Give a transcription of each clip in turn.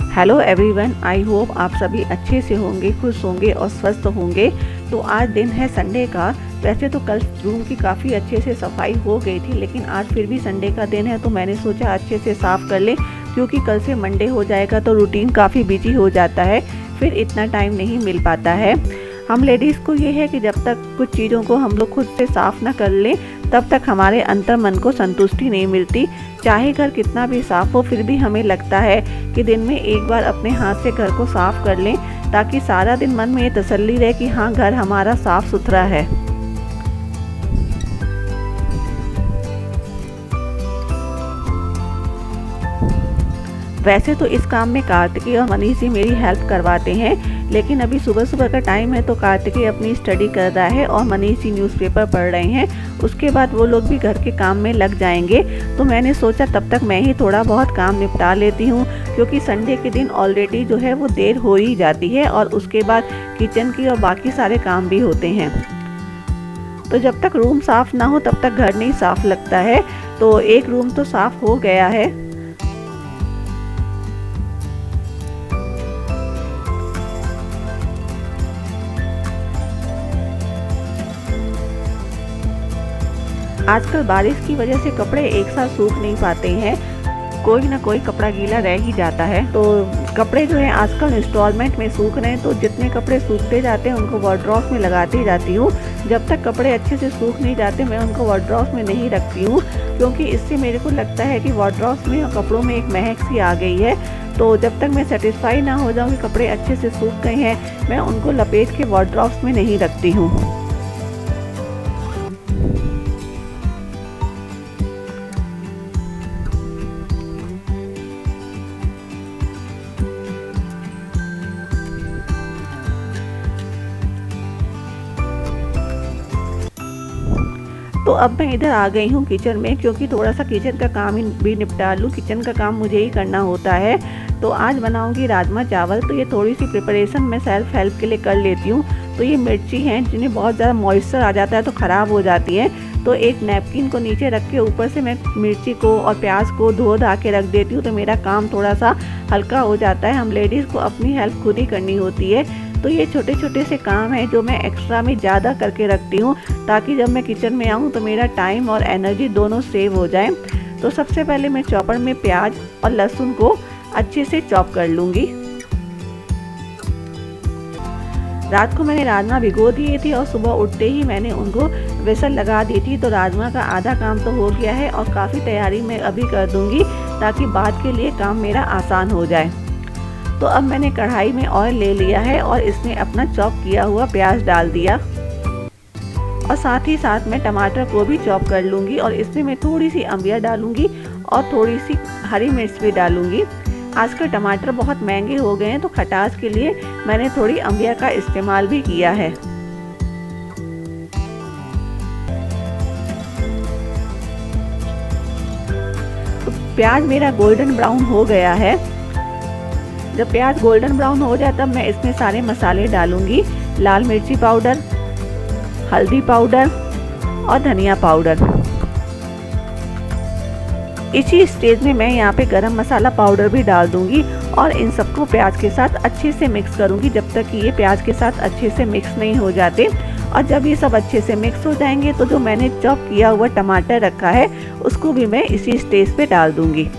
Hello everyone, I hope आप सभी अच्छे से होंगे, खुश होंगे और स्वस्थ होंगे। तो आज दिन है संडे का। वैसे तो कल रूम की काफ़ी अच्छे से सफाई हो गई थी, लेकिन आज फिर भी संडे का दिन है तो मैंने सोचा अच्छे से साफ़ कर लें, क्योंकि कल से मंडे हो जाएगा तो रूटीन काफ़ी बिजी हो जाता है, फिर इतना टाइम नहीं मिल पाता है। हम लेडीज़ को ये है कि जब तक कुछ चीज़ों को हम लोग खुद से साफ़ ना कर लें तब तक हमारे अंतर मन को संतुष्टि नहीं मिलती। चाहे घर कितना भी साफ़ हो, फिर भी हमें लगता है कि दिन में एक बार अपने हाथ से घर को साफ़ कर लें, ताकि सारा दिन मन में ये तसल्ली रहे कि हाँ, घर हमारा साफ़ सुथरा है। वैसे तो इस काम में कार्तिकी और मनीष जी मेरी हेल्प करवाते हैं, लेकिन अभी सुबह सुबह का टाइम है तो कार्तिकी अपनी स्टडी कर रहा है और मनीष जी न्यूज़पेपर पढ़ रहे हैं। उसके बाद वो लोग भी घर के काम में लग जाएंगे, तो मैंने सोचा तब तक मैं ही थोड़ा बहुत काम निपटा लेती हूँ, क्योंकि संडे के दिन ऑलरेडी जो है वो देर हो ही जाती है और उसके बाद किचन की और बाकी सारे काम भी होते हैं। तो जब तक रूम साफ़ ना हो तब तक घर नहीं साफ़ लगता है। तो एक रूम तो साफ़ हो गया है। आजकल बारिश की वजह से कपड़े एक साथ सूख नहीं पाते हैं, कोई ना कोई कपड़ा गीला रह ही जाता है। तो कपड़े जो है आजकल इंस्टॉलमेंट में सूख रहे हैं, तो जितने कपड़े सूखते जाते हैं उनको वार्डरोब में लगाती जाती हूँ। जब तक कपड़े अच्छे से सूख नहीं जाते मैं उनको वार्डरोब में नहीं रखती हूँ, क्योंकि इससे मेरे को लगता है कि वार्डरोब में और कपड़ों में एक महक सी आ गई है। तो जब तक मैं सेटिस्फाई ना हो जाऊँ कि कपड़े अच्छे से सूख गए हैं, मैं उनको लपेट के वार्डरोब में नहीं रखती हूँ। तो अब मैं इधर आ गई हूँ किचन में, क्योंकि थोड़ा सा किचन का काम भी निपटा लूँ। किचन का काम मुझे ही करना होता है। तो आज बनाऊँगी राजमा चावल। तो ये थोड़ी सी प्रिपरेशन मैं सेल्फ हेल्प के लिए कर लेती हूँ। तो ये मिर्ची हैं जिन्हें बहुत ज़्यादा मॉइस्चर आ जाता है तो ख़राब हो जाती है, तो एक नैपकिन को नीचे रख के ऊपर से मैं मिर्ची को और प्याज को धो धा के रख देती हूँ, तो मेरा काम थोड़ा सा हल्का हो जाता है। हम लेडीज़ को अपनी हेल्प खुद ही करनी होती है। तो ये छोटे छोटे से काम हैं जो मैं एक्स्ट्रा में ज़्यादा करके रखती हूँ, ताकि जब मैं किचन में आऊँ तो मेरा टाइम और एनर्जी दोनों सेव हो जाए। तो सबसे पहले मैं चॉपर में प्याज और लहसुन को अच्छे से चॉप कर लूँगी। रात को मैंने राजमा भिगो दिए थे और सुबह उठते ही मैंने उनको विसल लगा दी थी। तो राजमा का आधा काम तो हो गया है और काफ़ी तैयारी मैं अभी कर दूँगी, ताकि बाद के लिए काम मेरा आसान हो जाए। तो अब मैंने कढ़ाई में ऑयल ले लिया है और इसमें अपना चॉप किया हुआ प्याज डाल दिया, और साथ ही साथ मैं टमाटर को भी चॉप कर लूँगी और इसमें मैं थोड़ी सी अम्बिया डालूँगी और थोड़ी सी हरी मिर्च भी डालूँगी। आजकल टमाटर बहुत महंगे हो गए हैं, तो खटास के लिए मैंने थोड़ी अम्बिया का इस्तेमाल भी किया है। तो प्याज मेरा गोल्डन ब्राउन हो गया है। जब प्याज गोल्डन ब्राउन हो जाए तब मैं इसमें सारे मसाले डालूंगी। लाल मिर्ची पाउडर, हल्दी पाउडर और धनिया पाउडर। इसी स्टेज में मैं यहाँ पे गरम मसाला पाउडर भी डाल दूंगी और इन सबको प्याज के साथ अच्छे से मिक्स करूंगी, जब तक कि ये प्याज के साथ अच्छे से मिक्स नहीं हो जाते। और जब ये सब अच्छे से मिक्स हो जाएंगे तो जो मैंने चॉप किया हुआ टमाटर रखा है उसको भी मैं इसी स्टेज पे डाल दूंगी।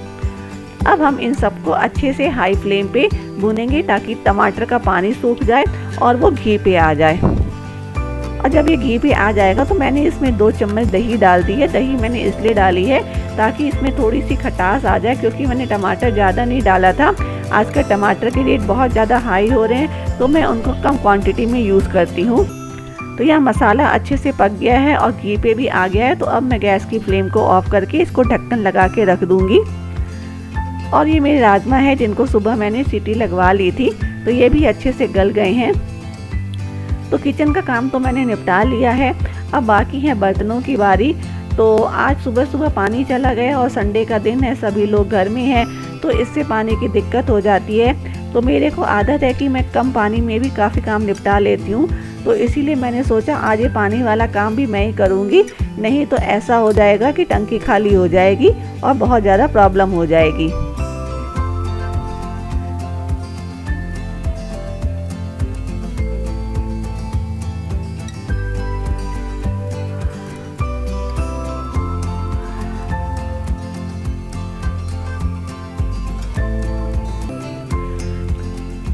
अब हम इन सबको अच्छे से हाई फ्लेम पे भूनेंगे, ताकि टमाटर का पानी सूख जाए और वो घी पे आ जाए। और जब ये घी पे आ जाएगा तो मैंने इसमें 2 चम्मच दही डाल दी है। दही मैंने इसलिए डाली है ताकि इसमें थोड़ी सी खटास आ जाए, क्योंकि मैंने टमाटर ज़्यादा नहीं डाला था। आजकल टमाटर के रेट बहुत ज़्यादा हाई हो रहे हैं, तो मैं उनको कम क्वांटिटी में यूज़ करती हूँ। तो यह मसाला अच्छे से पक गया है और घी पे भी आ गया है। तो अब मैं गैस की फ्लेम को ऑफ करके इसको ढक्कन लगा के रख दूँगी। और ये मेरे राजमा है जिनको सुबह मैंने सीटी लगवा ली थी, तो ये भी अच्छे से गल गए हैं। तो किचन का काम तो मैंने निपटा लिया है, अब बाकी है बर्तनों की बारी। तो आज सुबह सुबह पानी चला गया और संडे का दिन है, सभी लोग घर में हैं, तो इससे पानी की दिक्कत हो जाती है। तो मेरे को आदत है कि मैं कम पानी में भी काफ़ी काम निपटा लेती हूँ, तो इसीलिए मैंने सोचा आज ये पानी वाला काम भी मैं ही करूँगी, नहीं तो ऐसा हो जाएगा कि टंकी खाली हो जाएगी और बहुत ज़्यादा प्रॉब्लम हो जाएगी।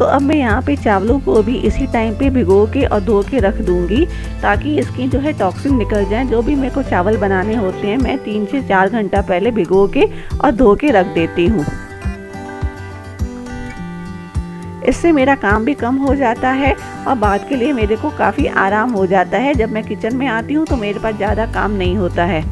अब मैं यहाँ पे चावलों को भी इसी टाइम पे भिगो के और धो के रख दूँगी, ताकि इसकी जो है टॉक्सिन निकल जाए। जो भी मेरे को चावल बनाने होते हैं मैं 3 से 4 घंटा पहले भिगो के और धो के रख देती हूँ। इससे मेरा काम भी कम हो जाता है और बाद के लिए मेरे को काफ़ी आराम हो जाता है। जब मैं किचन में आती हूँ तो मेरे पास ज़्यादा काम नहीं होता है।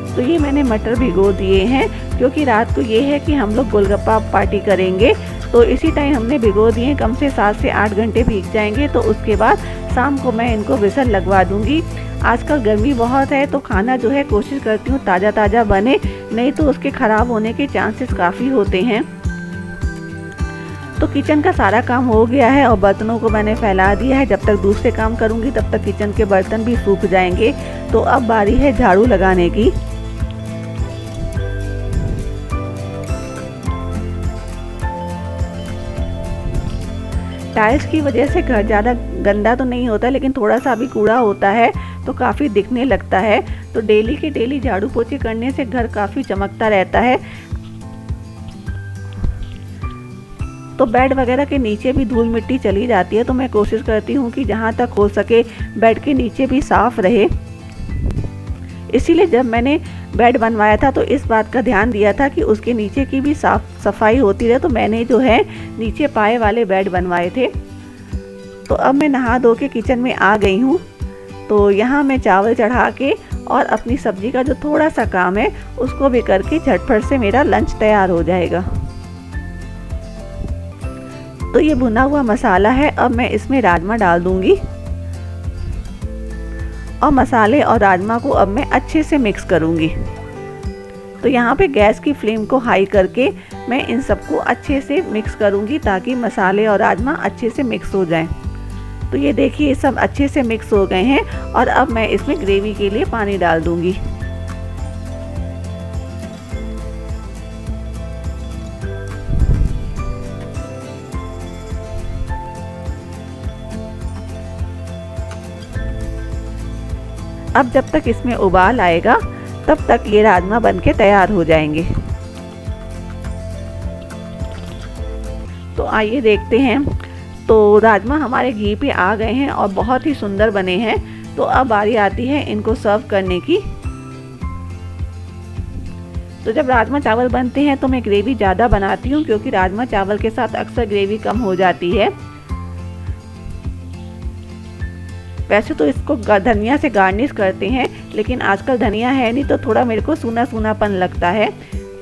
तो ये मैंने मटर भिगो दिए हैं, क्योंकि रात को ये है कि हम लोग गोलगप्पा पार्टी करेंगे, तो इसी टाइम हमने भिगो दिए। कम से 7 से 8 घंटे भीग जाएंगे, तो उसके बाद शाम को मैं इनको विसल लगवा दूंगी। आजकल गर्मी बहुत है, तो खाना जो है कोशिश करती हूँ ताज़ा ताज़ा बने, नहीं तो उसके ख़राब होने के चांसेस काफ़ी होते हैं। तो किचन का सारा काम हो गया है और बर्तनों को मैंने फैला दिया है। जब तक दूसरे काम करूँगी तब तक किचन के बर्तन भी सूख जाएंगे। तो अब बारी है झाड़ू लगाने की। टाइल्स की वजह से घर ज़्यादा गंदा तो नहीं होता, लेकिन थोड़ा सा भी कूड़ा होता है तो काफ़ी दिखने लगता है। तो डेली के डेली झाड़ू पोछे करने से घर काफ़ी चमकता रहता है। तो बेड वगैरह के नीचे भी धूल मिट्टी चली जाती है, तो मैं कोशिश करती हूँ कि जहाँ तक हो सके बेड के नीचे भी साफ़ रहे। इसीलिए जब मैंने बेड बनवाया था तो इस बात का ध्यान दिया था कि उसके नीचे की भी साफ सफाई होती रहे। तो मैंने जो है नीचे पाए वाले बेड बनवाए थे। तो अब मैं नहा धो के किचन में आ गई हूँ। तो यहाँ मैं चावल चढ़ा के और अपनी सब्जी का जो थोड़ा सा काम है उसको भी करके झटपट से मेरा लंच तैयार हो जाएगा। तो ये भुना हुआ मसाला है, अब मैं इसमें राजमा डाल दूँगी और मसाले और राजमा को अब मैं अच्छे से मिक्स करूँगी। तो यहाँ पे गैस की फ्लेम को हाई करके मैं इन सबको अच्छे से मिक्स करूँगी, ताकि मसाले और राजमा अच्छे से मिक्स हो जाएं। तो ये देखिए सब अच्छे से मिक्स हो गए हैं और अब मैं इसमें ग्रेवी के लिए पानी डाल दूँगी। अब जब तक इसमें उबाल आएगा तब तक ये राजमा बनके तैयार हो जाएंगे। तो आइए देखते हैं। तो राजमा हमारे घी पे आ गए हैं और बहुत ही सुंदर बने हैं। तो अब बारी आती है इनको सर्व करने की। तो जब राजमा चावल बनते हैं तो मैं ग्रेवी ज़्यादा बनाती हूँ, क्योंकि राजमा चावल के साथ अक्सर ग्रेवी कम हो जाती है। वैसे तो इसको धनिया से गार्निश करते हैं, लेकिन आजकल धनिया है नहीं तो थोड़ा मेरे को सूना सूनापन लगता है।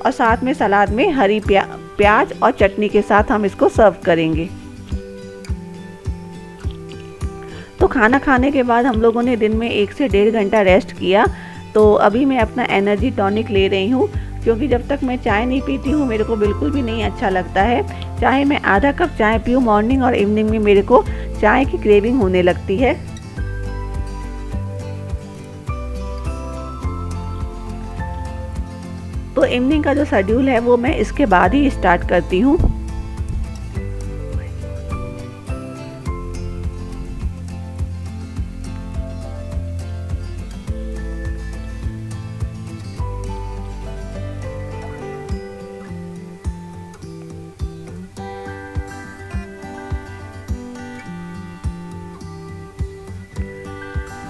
और साथ में सलाद में हरी प्याज और चटनी के साथ हम इसको सर्व करेंगे। तो खाना खाने के बाद हम लोगों ने दिन में 1 से 1.5 घंटा रेस्ट किया। तो अभी मैं अपना एनर्जी टॉनिक ले रही हूँ, क्योंकि जब तक मैं चाय नहीं पीती हूँ मेरे को बिल्कुल भी नहीं अच्छा लगता है। चाहे मैं आधा कप चाय पीऊँ मॉर्निंग और इवनिंग में, मेरे को चाय की क्रेविंग होने लगती है। तो इवनिंग का जो शेड्यूल है वो मैं इसके बाद ही स्टार्ट करती हूँ।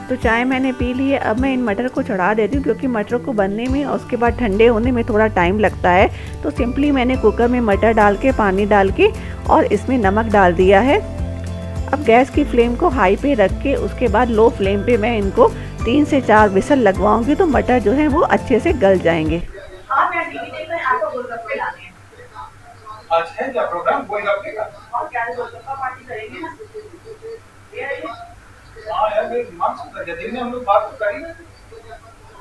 तो चाय मैंने पी ली है। अब मैं इन मटर को चढ़ा देती हूँ, क्योंकि मटर को बनने में और उसके बाद ठंडे होने में थोड़ा टाइम लगता है। तो सिंपली मैंने कुकर में मटर डाल के, पानी डाल के और इसमें नमक डाल दिया है। अब गैस की फ्लेम को हाई पे रख के उसके बाद लो फ्लेम पे मैं इनको 3 से 4 विसल लगवाऊंगी, तो मटर जो है वो अच्छे से गल जाएंगे। आज है क्या प्रोग्राम गोलगप्पे का? और क्या गोलगप्पा पार्टी करेंगे ना? हाँ यार मेरे दिमाग से कर दिन में हम लोग बात तो करेंगे।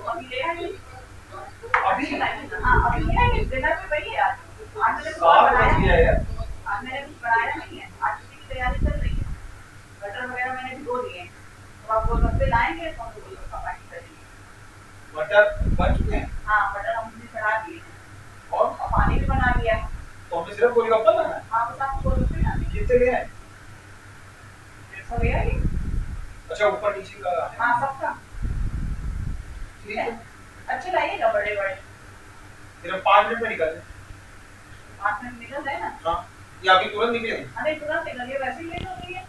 अभी ले आइए। अभी हाँ अभी ले आइए, डिनर पे वही है आज। आज मैंने बनाया है। आज मैंने कुछ बनाया नहीं है। आज की तैयारी चल रही है। मटर वगैरह मैंने भिगो दिए हैं। तो आप गोलगप्पे लाएंगे तो हम गोलगप्पा पार्टी करेंगे। मटर बन चुके हैं? हाँ मटर हमने चढ़ा दिए हैं और पानी भी बना लिया है। तो हमें सिर्फ गोलगप्पा लाना है? हाँ बस आपको गोलगप्पे लाने। कितने ले आए? 150 ले आइए। अच्छा ऊपर नीचे का? हाँ सबका। ठीक है। अच्छे लाइएगा बड़े बड़े। सिर्फ 5 मिनट में निकल जाए। 5 मिनट निकल जाए ना। हाँ, ये अभी तुरंत निकले। अरे तुरंत निकल, ये वैसे ही लेट हो गई है।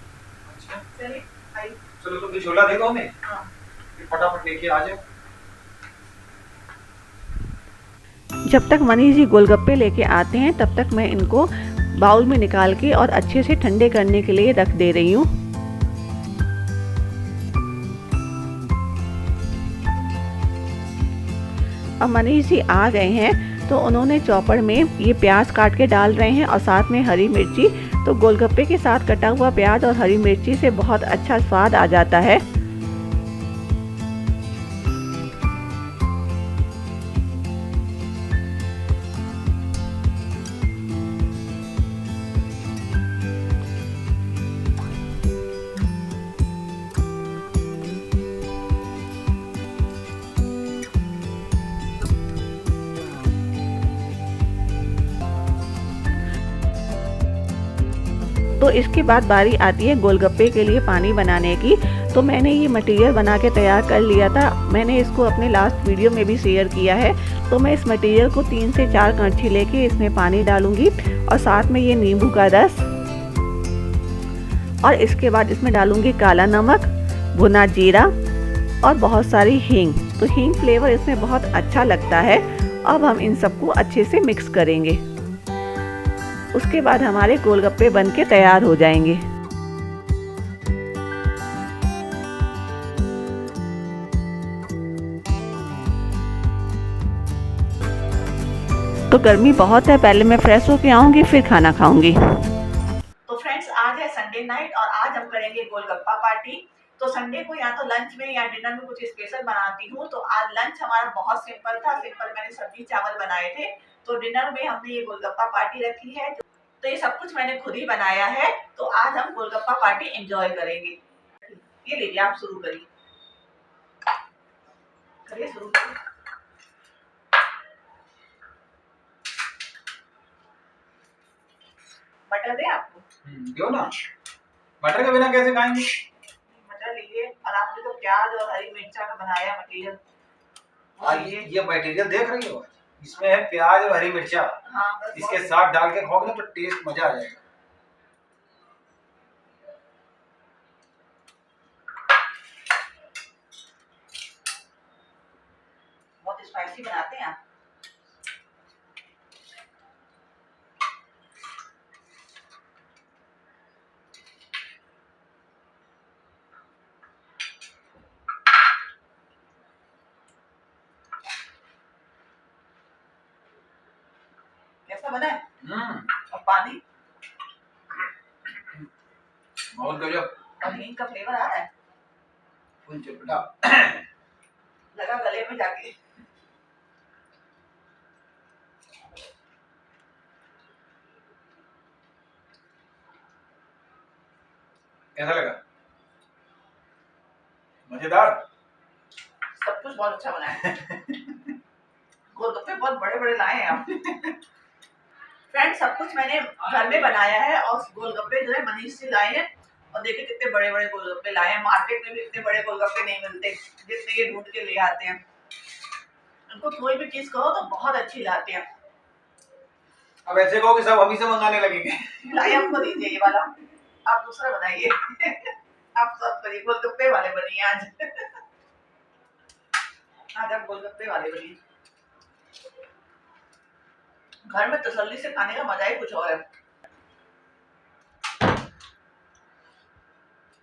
अच्छा चलिए आइए। चलो तुम भी झोला देखो हमें, हाँ फिर फटाफट लेके आ जाओ। जब तक मनीष जी गोलगप्पे लेके आते हैं तब तक मैं इनको बाउल में निकाल के और अच्छे से ठंडे करने के लिए रख दे रही हूँ। अब मनीष जी आ गए हैं तो उन्होंने चॉपर में ये प्याज काट के डाल रहे हैं और साथ में हरी मिर्ची। तो गोलगप्पे के साथ कटा हुआ प्याज और हरी मिर्ची से बहुत अच्छा स्वाद आ जाता है। तो इसके बाद बारी आती है गोलगप्पे के लिए पानी बनाने की। तो मैंने ये मटेरियल बना के तैयार कर लिया था, मैंने इसको अपने लास्ट वीडियो में भी शेयर किया है। तो मैं इस मटेरियल को 3 से 4 कड़छी लेके इसमें पानी डालूंगी और साथ में ये नींबू का रस, और इसके बाद इसमें डालूंगी काला नमक, भुना जीरा और बहुत सारी हींग। तो हींग फ्लेवर इसमें बहुत अच्छा लगता है। अब हम इन सबको अच्छे से मिक्स करेंगे, उसके बाद हमारे गोलगप्पे बनके तैयार हो जाएंगे। तो गर्मी बहुत है, पहले मैं फ्रेश होके आऊंगी फिर खाना खाऊंगी। तो फ्रेंड्स आज है संडे नाइट और आज हम करेंगे गोलगप्पा पार्टी। तो संडे को या तो लंच में या डिनर में कुछ स्पेशल बनाती हूँ। तो आज लंच हमारा बहुत सिंपल था, सिंपल मैंने सब्जी चावल बनाए थे। तो डिनर में हमने ये गोलगप्पा पार्टी रखी है। तो ये सब कुछ मैंने खुद ही बनाया है। तो आज हम गोलगप्पा पार्टी एंजॉय करेंगे। ये लीजिए, आप शुरू करिए, करिए शुरू करिए। बटर दे आपको? दो ना, बटर के बिना कैसे खाएंगे। मटर लीजिए, और आपने तो प्याज और हरी मिर्चा का बनाया मटेरियल। आज ये मटेरियल देख रही हो, इसमें है प्याज और हरी मिर्चा। हाँ, इसके साथ डाल के खाओगे ना तो टेस्ट मजा आ जाएगा। बहुत स्पाइसी बनाते हैं आप। कैसा बना है? और पानी बहुत गजब, और हींग का फ्लेवर आ रहा है, फुल चटपटा। लगा गले में जाके। कैसा लगा? मजेदार। सब कुछ बहुत अच्छा बना है। गोलगप्पे बहुत बड़े बड़े लाए हैं आप। फ्रेंड्स, सब कुछ मैंने घर में बनाया है और गोलगप्पे जो है मनीष से लाए हैं। और देखिए कितने बड़े बड़े गोलगप्पे लाए हैं। मार्केट में भी इतने बड़े गोलगप्पे नहीं मिलते जितने ये ढूंढ के ले आते हैं। उनको कोई भी चीज कहो तो बहुत अच्छी लाते हैं। अब ऐसे कहो कि सब हम ही से मंगाने लगेंगे। लाए हमको दीजिए ये वाला, आप दूसरा बनाइए। आप सब करिए, गोलगप्पे वाले बनिए आज। आज आप गोलगप्पे वाले बनिए। घर में तसल्ली से खाने का मजा ही कुछ और है।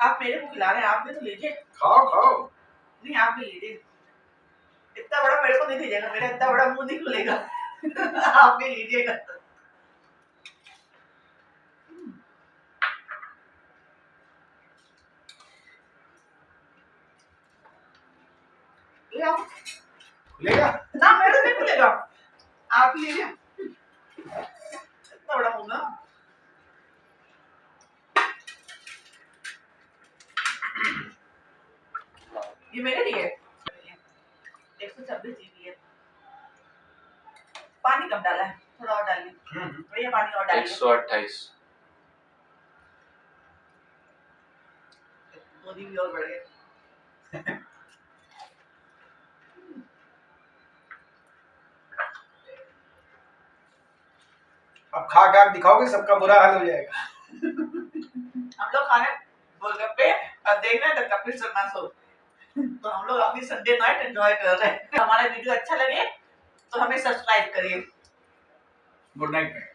आप मेरे को खिला रहे हैं, आप भी तो लीजिए। खाओ खाओ। नहीं, आप भी लीजिए। इतना बड़ा मेरे को नहीं दीजिएगा, मेरा इतना बड़ा मुंह नहीं खुलेगा। आप भी लीजिएगा। खुलेगा ना, मेरे नहीं खुलेगा, आप लीजिए। इतना बड़ा मुंह ना। ये मेरे लिए 126 GB है। पानी कम डाला है, थोड़ा और डालिए भैया, पानी और डालिए। 128। मोदी भी और बढ़ गए। खा खा दिखाओगे सबका बुरा हाल हो जाएगा। हम लोग खाने गोलगप्पे और देख रहे हैं द कपिल शर्मा शो। तो हम लोग अपनी संडे नाइट एंजॉय कर रहे हैं। हमारा वीडियो अच्छा लगे तो हमें सब्सक्राइब करिए। Good night.